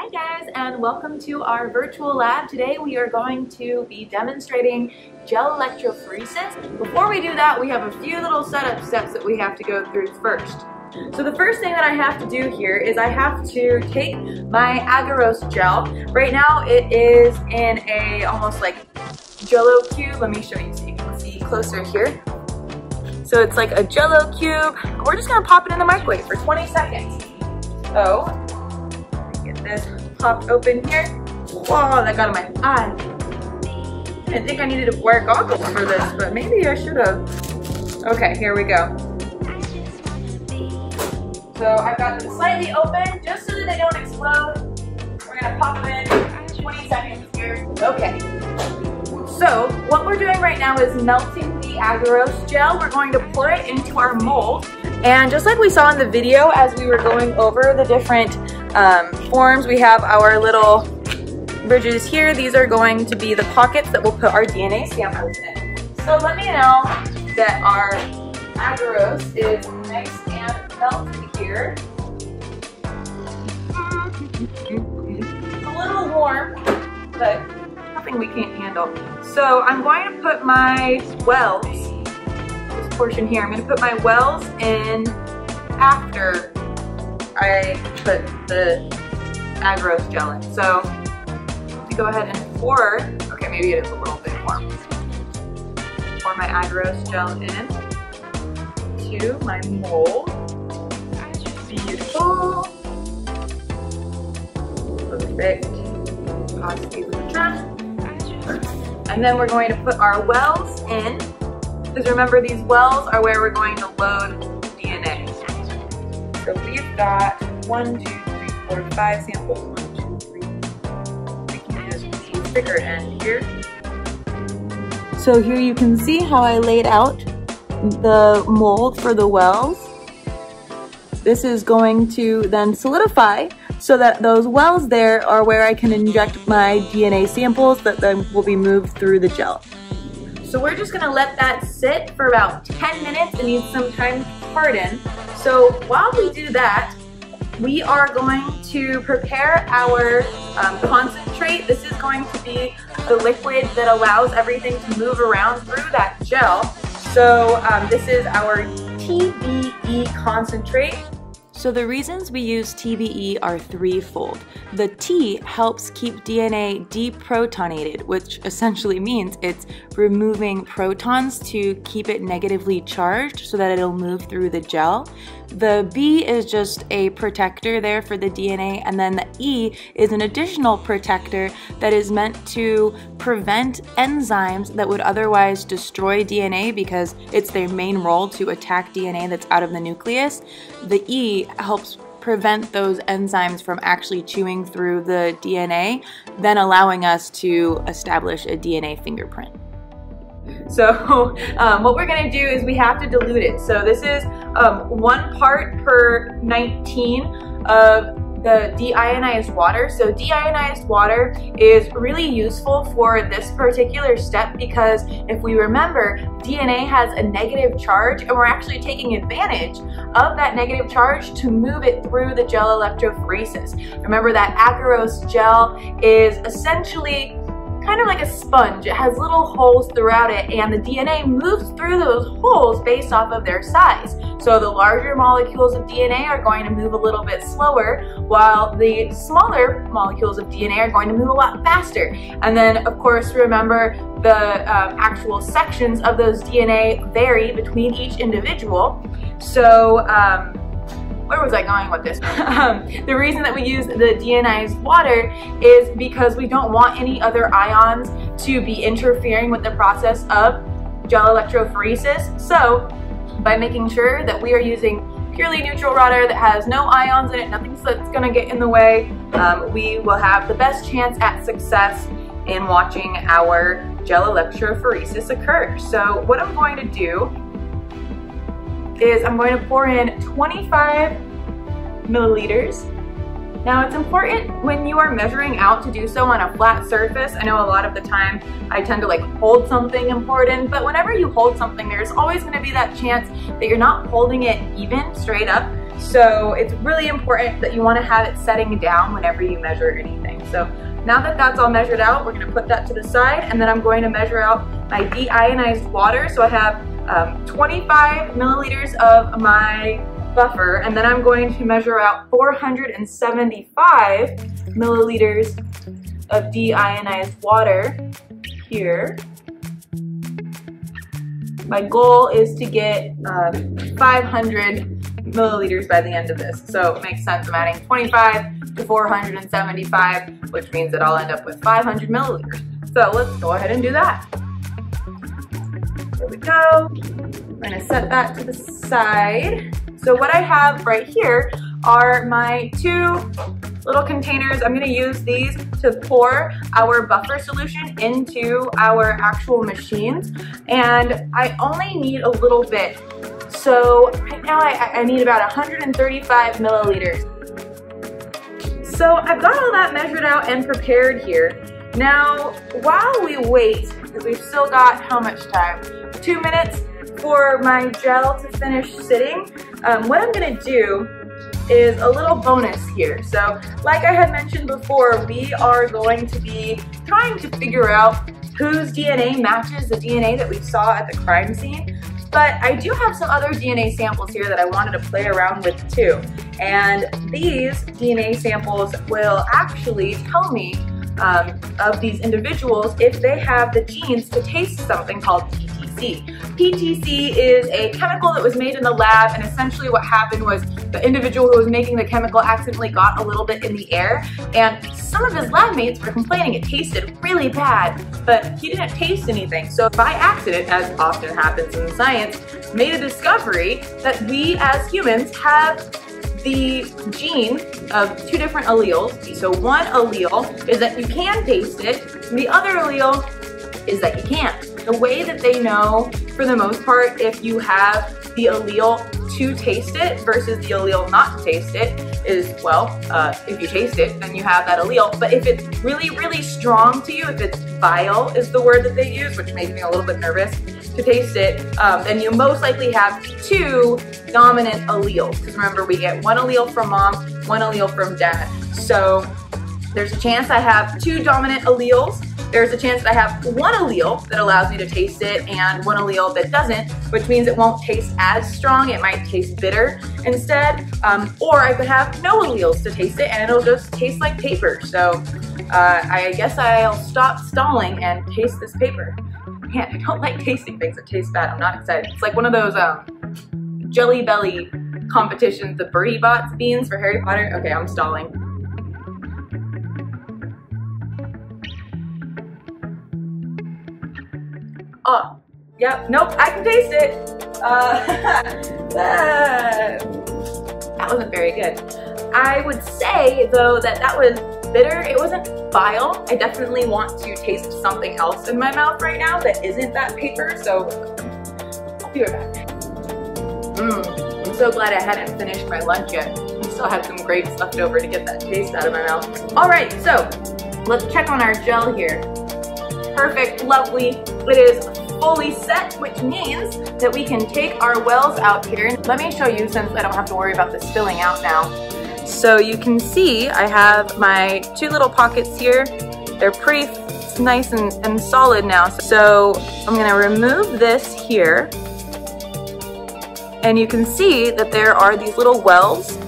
Hi guys, and welcome to our virtual lab. Today we are going to be demonstrating gel electrophoresis. Before we do that, we have a few little setup steps that we have to go through first. So the first thing that I have to do here is I have to take my agarose gel. Right now it is in a almost like jello cube. Let me show you so you can see closer here. So it's like a jello cube. We're just gonna pop it in the microwave for 20 seconds. So, get this popped open here. Whoa, that got in my eye. I didn't think I needed to wear goggles for this, but maybe I should have. Okay, here we go. So I've got them slightly open, just so that they don't explode. We're gonna pop them in 20 seconds here. Okay. So what we're doing right now is melting the agarose gel. We're going to pour it into our mold. And just like we saw in the video as we were going over the different forms, we have our little bridges here. These are going to be the pockets that we'll put our DNA samples in. So let me know that our agarose is nice and melted here. It's a little warm, but nothing we can't handle. So I'm going to put my wells, this portion here, I'm going to put my wells in after I put the agarose gel in. So I'm go ahead and pour, okay, maybe it is a little bit warm. Pour my agarose gel in to my mold. Beautiful. Perfect. Pause these in the trash. And then we're going to put our wells in, because remember these wells are where we're going to load DNA. So we've got 1, 2, 3, 4, 5 samples. 1, 2, 3. We can use the thicker end here. So here you can see how I laid out the mold for the wells. This is going to then solidify so that those wells there are where I can inject my DNA samples that then will be moved through the gel. So we're just gonna let that sit for about 10 minutes. It needs some time to harden. So while we do that, we are going to prepare our concentrate. This is going to be the liquid that allows everything to move around through that gel. So this is our TBE concentrate. So the reasons we use TBE are threefold. The T helps keep DNA deprotonated, which essentially means it's removing protons to keep it negatively charged so that it'll move through the gel. The B is just a protector there for the DNA, and then the E is an additional protector that is meant to prevent enzymes that would otherwise destroy DNA because it's their main role to attack DNA that's out of the nucleus. The E helps prevent those enzymes from actually chewing through the DNA, then allowing us to establish a DNA fingerprint. So what we're going to do is we have to dilute it. So this is 1 part per 19 of the deionized water. So deionized water is really useful for this particular step because if we remember, DNA has a negative charge and we're actually taking advantage of that negative charge to move it through the gel electrophoresis. Remember that agarose gel is essentially kind of like a sponge. It has little holes throughout it and the DNA moves through those holes based off of their size. So the larger molecules of DNA are going to move a little bit slower while the smaller molecules of DNA are going to move a lot faster. And then of course remember the actual sections of those DNA vary between each individual. So where was I going with this? The reason that we use the deionized water is because we don't want any other ions to be interfering with the process of gel electrophoresis. So by making sure that we are using purely neutral water that has no ions in it, nothing that's gonna get in the way, we will have the best chance at success in watching our gel electrophoresis occur. So what I'm going to do is I'm going to pour in 25 milliliters. Now it's important when you are measuring out to do so on a flat surface. I know a lot of the time I tend to like hold something important, but whenever you hold something, there's always going to be that chance that you're not holding it even straight up. So it's really important that you want to have it setting down whenever you measure anything. So now that that's all measured out, we're going to put that to the side, and then I'm going to measure out my deionized water. So I have 25 milliliters of my buffer, and then I'm going to measure out 475 milliliters of deionized water here. My goal is to get 500 milliliters by the end of this. So it makes sense. I'm adding 25 to 475, which means that I'll end up with 500 milliliters. So let's go ahead and do that. There we go. I'm gonna set that to the side. So what I have right here are my two little containers. I'm gonna use these to pour our buffer solution into our actual machines. And I only need a little bit. So right now I need about 135 milliliters. So I've got all that measured out and prepared here. Now, while we wait, because we've still got how much time? 2 minutes for my gel to finish sitting. What I'm gonna do is a little bonus here. So like I had mentioned before, we are going to be trying to figure out whose DNA matches the DNA that we saw at the crime scene. But I do have some other DNA samples here that I wanted to play around with too. And these DNA samples will actually tell me of these individuals if they have the genes to taste something called PTC. PTC is a chemical that was made in the lab, and essentially what happened was the individual who was making the chemical accidentally got a little bit in the air, and some of his lab mates were complaining it tasted really bad, but he didn't taste anything. So by accident, as often happens in science, made a discovery that we as humans have the gene of two different alleles. So one allele is that you can taste it, and the other allele is that you can't. The way that they know, for the most part, if you have the allele to taste it versus the allele not to taste it is, well, if you taste it, then you have that allele. But if it's really, really strong to you, if it's vile is the word that they use, which makes me a little bit nervous to taste it, then you most likely have two dominant alleles. Because remember, we get one allele from mom, one allele from dad. So there's a chance I have two dominant alleles. There's a chance that I have one allele that allows me to taste it and one allele that doesn't, which means it won't taste as strong. It might taste bitter instead. Or I could have no alleles to taste it and it'll just taste like paper. So I guess I'll stop stalling and taste this paper. Man, I don't like tasting things that taste bad. I'm not excited. It's like one of those Jelly Belly competitions, the Birdie Bots beans for Harry Potter. Okay, I'm stalling. Oh, yep, nope, I can taste it. That wasn't very good. I would say, though, that was bitter. It wasn't vile. I definitely want to taste something else in my mouth right now that isn't that paper, so I'll be right back. I'm so glad I hadn't finished my lunch yet. I still had some grapes left over to get that taste out of my mouth. All right, so let's check on our gel here. Perfect, lovely. It is fully set, which means that we can take our wells out here. Let me show you, since I don't have to worry about this spilling out now. So you can see I have my two little pockets here. They're pretty nice and solid now. So I'm gonna remove this here. And you can see that there are these little wells.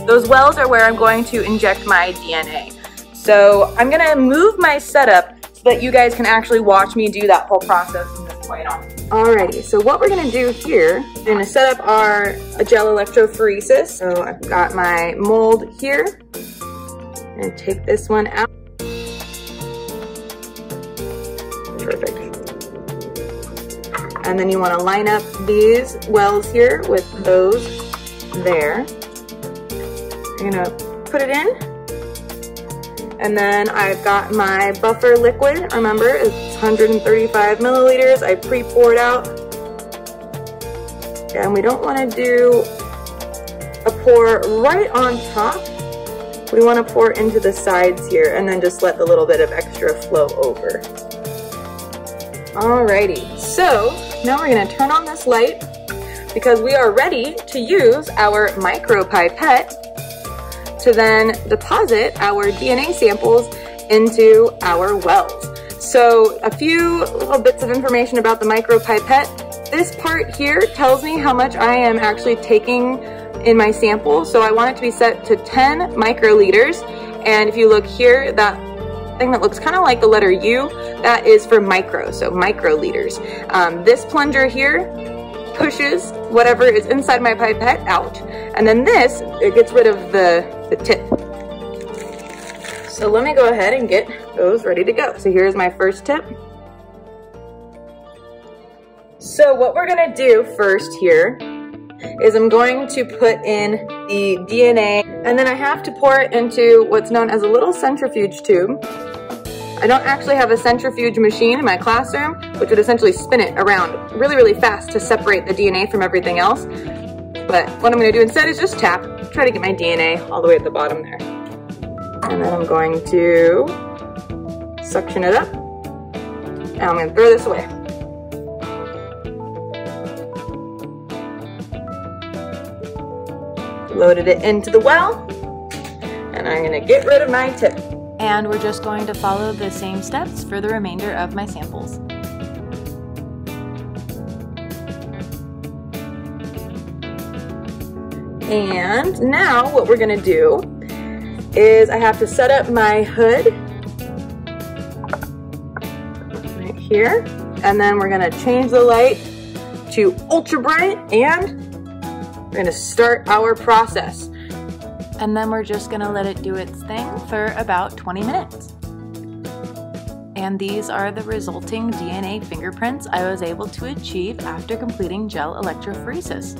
Those wells are where I'm going to inject my DNA. So I'm gonna move my setup so that you guys can actually watch me do that whole process from this point on. Alrighty, so what we're gonna do here, we're gonna set up our gel electrophoresis. So I've got my mold here. I'm gonna take this one out. Perfect. And then you wanna line up these wells here with those there. You're gonna put it in. And then I've got my buffer liquid. Remember, it's 135 milliliters. I pre-poured out. And we don't want to do a pour right on top. We want to pour into the sides here and then just let the little bit of extra flow over. Alrighty, so now we're going to turn on this light. because we are ready to use our micropipette to then deposit our DNA samples into our wells. So a few little bits of information about the micropipette. This part here tells me how much I am actually taking in my sample. So I want it to be set to 10 microliters. And if you look here, that thing that looks kind of like the letter U, that is for micro, so microliters. This plunger here pushes whatever is inside my pipette out. And then this, it gets rid of the tip. So let me go ahead and get those ready to go. So here's my first tip. So what we're gonna do first here is I'm going to put in the DNA, and then I have to pour it into what's known as a little centrifuge tube. I don't actually have a centrifuge machine in my classroom, which would essentially spin it around really, really fast to separate the DNA from everything else. But what I'm gonna do instead is just try to get my DNA all the way at the bottom there. And then I'm going to suction it up, and I'm gonna throw this away. Loaded it into the well, and I'm gonna get rid of my tip. And we're just going to follow the same steps for the remainder of my samples. And now what we're gonna do is I have to set up my hood right here, and then we're gonna change the light to ultra bright, and we're gonna start our process. And then we're just gonna let it do its thing for about 20 minutes. And these are the resulting DNA fingerprints I was able to achieve after completing gel electrophoresis.